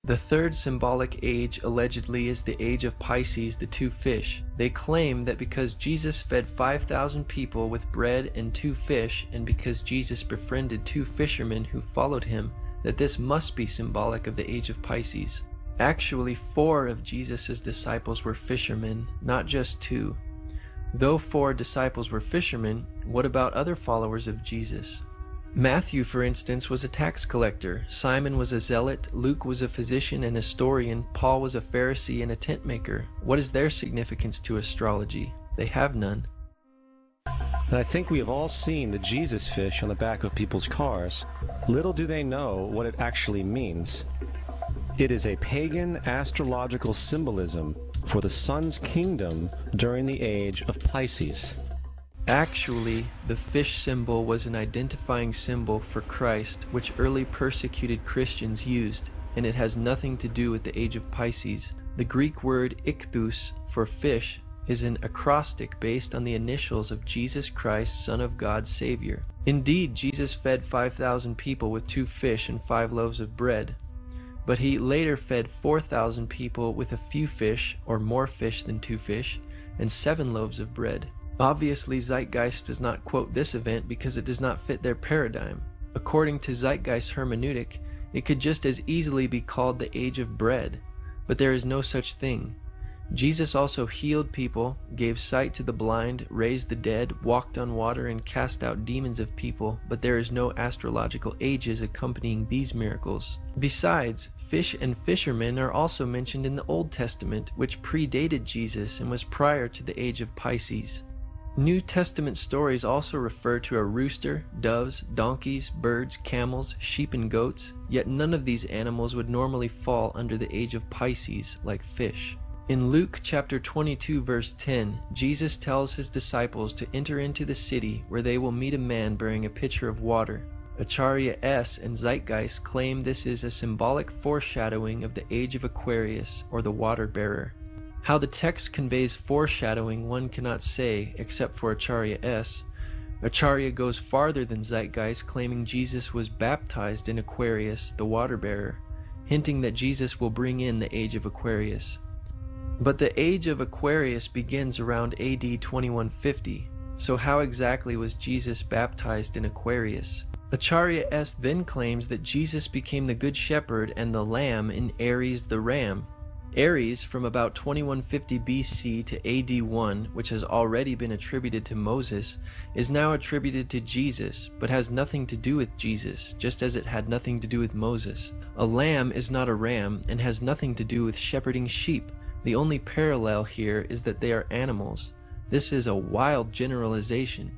The third symbolic age allegedly is the age of Pisces, the two fish. They claim that because Jesus fed 5,000 people with bread and 2 fish, and because Jesus befriended 2 fishermen who followed him, that this must be symbolic of the age of Pisces. Actually, 4 of Jesus' disciples were fishermen, not just 2. Though 4 disciples were fishermen, what about other followers of Jesus? Matthew, for instance, was a tax collector. Simon was a zealot. Luke was a physician and historian. Paul was a Pharisee and a tent maker. What is their significance to astrology? They have none. And I think we have all seen the Jesus fish on the back of people's cars. Little do they know what it actually means. It is a pagan astrological symbolism for the sun's kingdom during the age of Pisces. Actually, the fish symbol was an identifying symbol for Christ, which early persecuted Christians used, and it has nothing to do with the age of Pisces. The Greek word ichthus for fish is an acrostic based on the initials of Jesus Christ, Son of God, Savior. Indeed, Jesus fed 5,000 people with 2 fish and 5 loaves of bread, but he later fed 4,000 people with a few fish, or more fish than 2 fish, and 7 loaves of bread. Obviously, Zeitgeits does not quote this event because it does not fit their paradigm. According to Zeitgeist hermeneutic, it could just as easily be called the age of bread, but there is no such thing. Jesus also healed people, gave sight to the blind, raised the dead, walked on water, and cast out demons of people, but there is no astrological ages accompanying these miracles. Besides, fish and fishermen are also mentioned in the Old Testament, which predated Jesus and was prior to the age of Pisces. New Testament stories also refer to a rooster, doves, donkeys, birds, camels, sheep, and goats, yet none of these animals would normally fall under the age of Pisces like fish. In Luke chapter 22 verse 10, Jesus tells his disciples to enter into the city where they will meet a man bearing a pitcher of water. Acharya S. and Zeitgeist claim this is a symbolic foreshadowing of the age of Aquarius, or the water bearer. How the text conveys foreshadowing one cannot say, except for Acharya S. Acharya goes farther than Zeitgeist, claiming Jesus was baptized in Aquarius, the water bearer, hinting that Jesus will bring in the age of Aquarius. But the age of Aquarius begins around AD 2150, so how exactly was Jesus baptized in Aquarius? Acharya S. then claims that Jesus became the Good Shepherd and the Lamb in Aries the Ram. Aries, from about 2150 BC to AD 1, which has already been attributed to Moses, is now attributed to Jesus, but has nothing to do with Jesus, just as it had nothing to do with Moses. A lamb is not a ram and has nothing to do with shepherding sheep. The only parallel here is that they are animals. This is a wild generalization.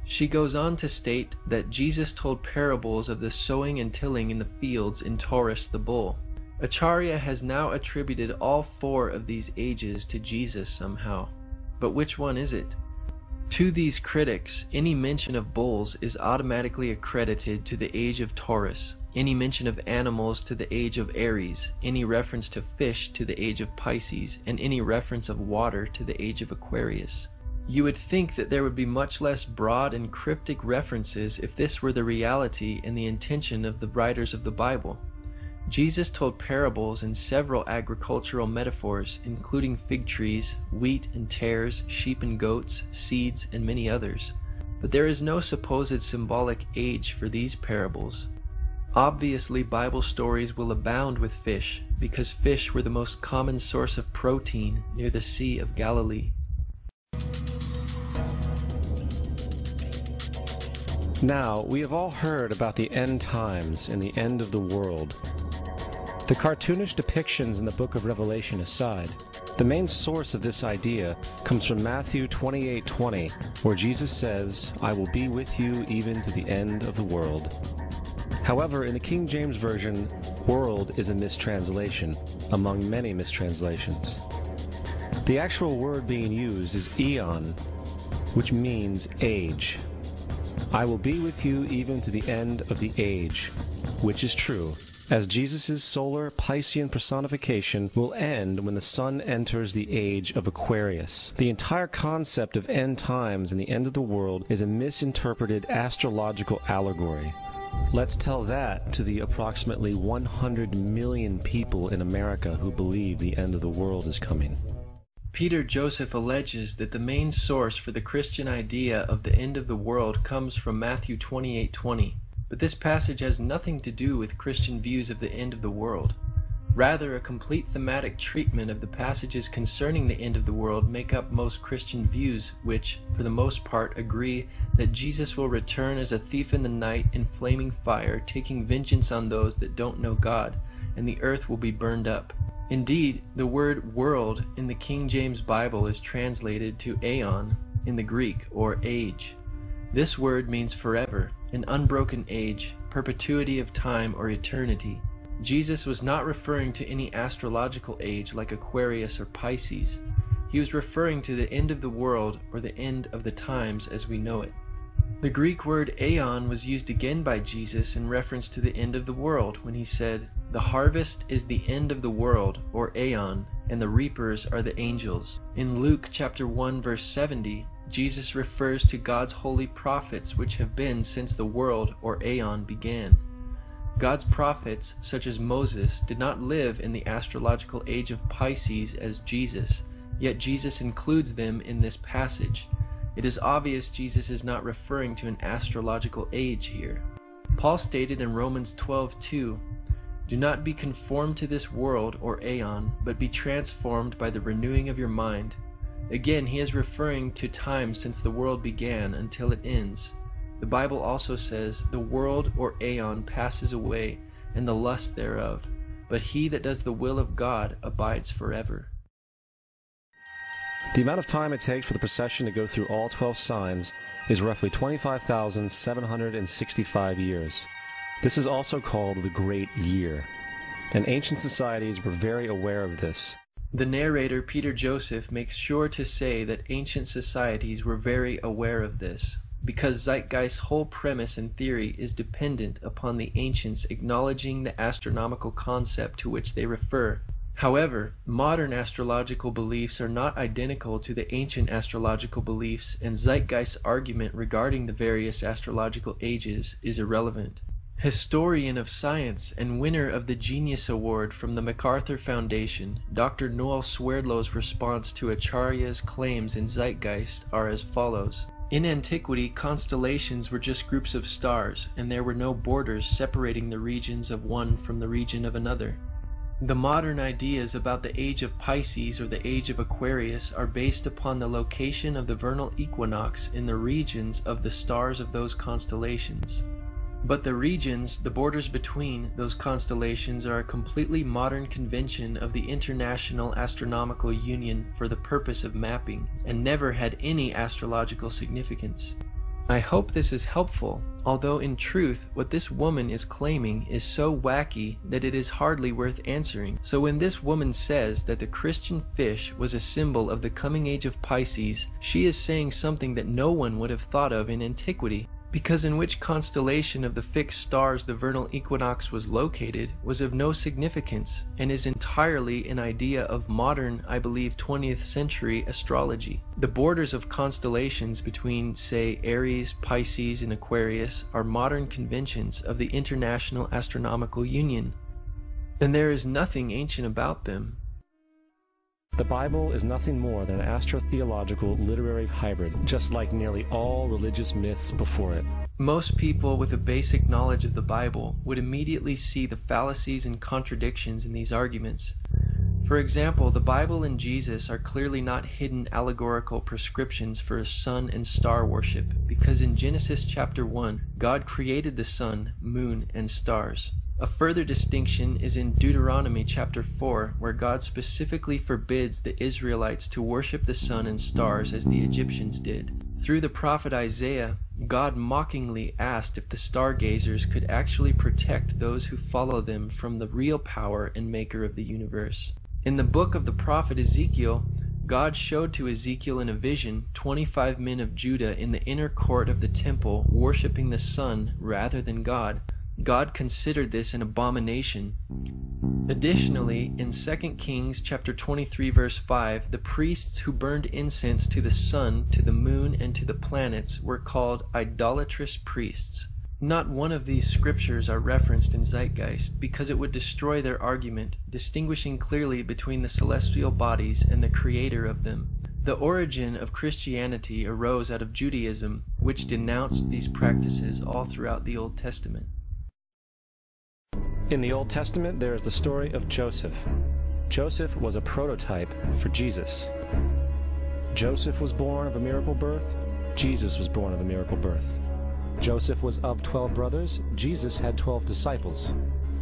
She goes on to state that Jesus told parables of the sowing and tilling in the fields in Taurus the bull. Acharya has now attributed all 4 of these ages to Jesus somehow. But which one is it? To these critics, any mention of bulls is automatically accredited to the age of Taurus, any mention of animals to the age of Aries, any reference to fish to the age of Pisces, and any reference of water to the age of Aquarius. You would think that there would be much less broad and cryptic references if this were the reality and the intention of the writers of the Bible. Jesus told parables and several agricultural metaphors, including fig trees, wheat and tares, sheep and goats, seeds, and many others. But there is no supposed symbolic age for these parables. Obviously, Bible stories will abound with fish, because fish were the most common source of protein near the Sea of Galilee. Now, we have all heard about the end times and the end of the world. The cartoonish depictions in the book of Revelation aside, the main source of this idea comes from Matthew 28:20, where Jesus says, "I will be with you even to the end of the world." However, in the King James Version, world is a mistranslation, among many mistranslations. The actual word being used is eon, which means age. I will be with you even to the end of the age, which is true, as Jesus' solar Piscean personification will end when the sun enters the age of Aquarius. The entire concept of end times and the end of the world is a misinterpreted astrological allegory. Let's tell that to the approximately 100 million people in America who believe the end of the world is coming. Peter Joseph alleges that the main source for the Christian idea of the end of the world comes from Matthew 28:20. But this passage has nothing to do with Christian views of the end of the world. Rather, a complete thematic treatment of the passages concerning the end of the world make up most Christian views, which, for the most part, agree that Jesus will return as a thief in the night in flaming fire, taking vengeance on those that don't know God, and the earth will be burned up. Indeed, the word world in the King James Bible is translated to aeon in the Greek, or age. This word means forever, an unbroken age, perpetuity of time or eternity. Jesus was not referring to any astrological age like Aquarius or Pisces. He was referring to the end of the world or the end of the times as we know it. The Greek word aeon was used again by Jesus in reference to the end of the world when he said, "The harvest is the end of the world," or aeon, and the reapers are the angels. In Luke chapter 1 verse 70, Jesus refers to God's holy prophets which have been since the world or aeon began. God's prophets, such as Moses, did not live in the astrological age of Pisces as Jesus, yet Jesus includes them in this passage. It is obvious Jesus is not referring to an astrological age here. Paul stated in Romans 12:2, "Do not be conformed to this world or aeon, but be transformed by the renewing of your mind." Again, he is referring to time since the world began until it ends. The Bible also says, "The world or aeon passes away, and the lust thereof, but he that does the will of God abides forever." The amount of time it takes for the procession to go through all 12 signs is roughly 25,765 years. This is also called the Great Year, and ancient societies were very aware of this. The narrator, Peter Joseph, makes sure to say that ancient societies were very aware of this, because Zeitgeist's whole premise and theory is dependent upon the ancients acknowledging the astronomical concept to which they refer. However, modern astrological beliefs are not identical to the ancient astrological beliefs, and Zeitgeist's argument regarding the various astrological ages is irrelevant. Historian of science and winner of the Genius Award from the MacArthur Foundation, Dr. Noel Swerdlow's response to Acharya's claims in Zeitgeist are as follows. In antiquity, constellations were just groups of stars, and there were no borders separating the regions of one from the region of another. The modern ideas about the age of Pisces or the age of Aquarius are based upon the location of the vernal equinox in the regions of the stars of those constellations. But the regions, the borders between those constellations, are a completely modern convention of the International Astronomical Union for the purpose of mapping, and never had any astrological significance. I hope this is helpful, although in truth what this woman is claiming is so wacky that it is hardly worth answering. So when this woman says that the Christian fish was a symbol of the coming age of Pisces, she is saying something that no one would have thought of in antiquity, because in which constellation of the fixed stars the vernal equinox was located was of no significance, and is entirely an idea of modern, I believe 20th century astrology. The borders of constellations between, say, Aries, Pisces, and Aquarius are modern conventions of the International Astronomical Union, and there is nothing ancient about them. The Bible is nothing more than an astrotheological literary hybrid, just like nearly all religious myths before it. Most people with a basic knowledge of the Bible would immediately see the fallacies and contradictions in these arguments. For example, the Bible and Jesus are clearly not hidden allegorical prescriptions for sun and star worship, because in Genesis chapter 1, God created the sun, moon, and stars. A further distinction is in Deuteronomy chapter 4, where God specifically forbids the Israelites to worship the sun and stars as the Egyptians did. Through the prophet Isaiah, God mockingly asked if the stargazers could actually protect those who follow them from the real power and maker of the universe. In the book of the prophet Ezekiel, God showed to Ezekiel in a vision 25 men of Judah in the inner court of the temple worshiping the sun rather than God. God considered this an abomination. Additionally, in 2 Kings chapter 23 verse 5, the priests who burned incense to the sun, to the moon, and to the planets were called idolatrous priests. Not one of these scriptures are referenced in Zeitgeist because it would destroy their argument, distinguishing clearly between the celestial bodies and the creator of them. The origin of Christianity arose out of Judaism, which denounced these practices all throughout the Old Testament. In the Old Testament, there is the story of Joseph. Joseph was a prototype for Jesus. Joseph was born of a miracle birth. Jesus was born of a miracle birth. Joseph was of 12 brothers. Jesus had 12 disciples.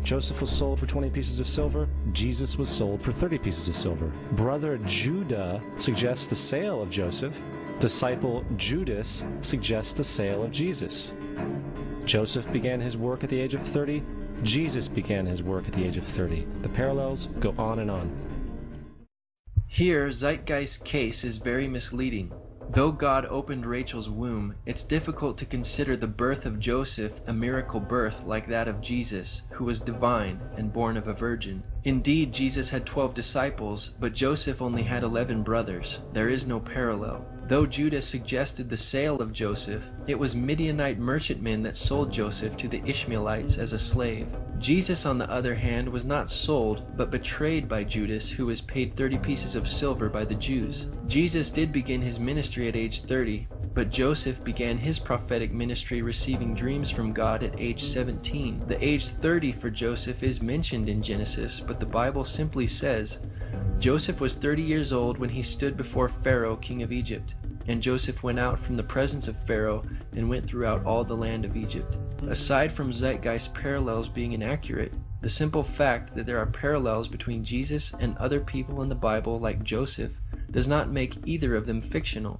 Joseph was sold for 20 pieces of silver. Jesus was sold for 30 pieces of silver. Brother Judah suggests the sale of Joseph. Disciple Judas suggests the sale of Jesus. Joseph began his work at the age of 30. Jesus began his work at the age of 30. The parallels go on and on. Here, Zeitgeist's case is very misleading. Though God opened Rachel's womb, it's difficult to consider the birth of Joseph a miracle birth like that of Jesus, who was divine and born of a virgin. Indeed, Jesus had 12 disciples, but Joseph only had 11 brothers. There is no parallel. Though Judas suggested the sale of Joseph, it was Midianite merchantmen that sold Joseph to the Ishmaelites as a slave. Jesus, on the other hand, was not sold, but betrayed by Judas, who was paid 30 pieces of silver by the Jews. Jesus did begin his ministry at age 30, but Joseph began his prophetic ministry receiving dreams from God at age 17. The age 30 for Joseph is mentioned in Genesis, but the Bible simply says, Joseph was 30 years old when he stood before Pharaoh, king of Egypt. And Joseph went out from the presence of Pharaoh and went throughout all the land of Egypt. Aside from Zeitgeist parallels being inaccurate, the simple fact that there are parallels between Jesus and other people in the Bible like Joseph does not make either of them fictional.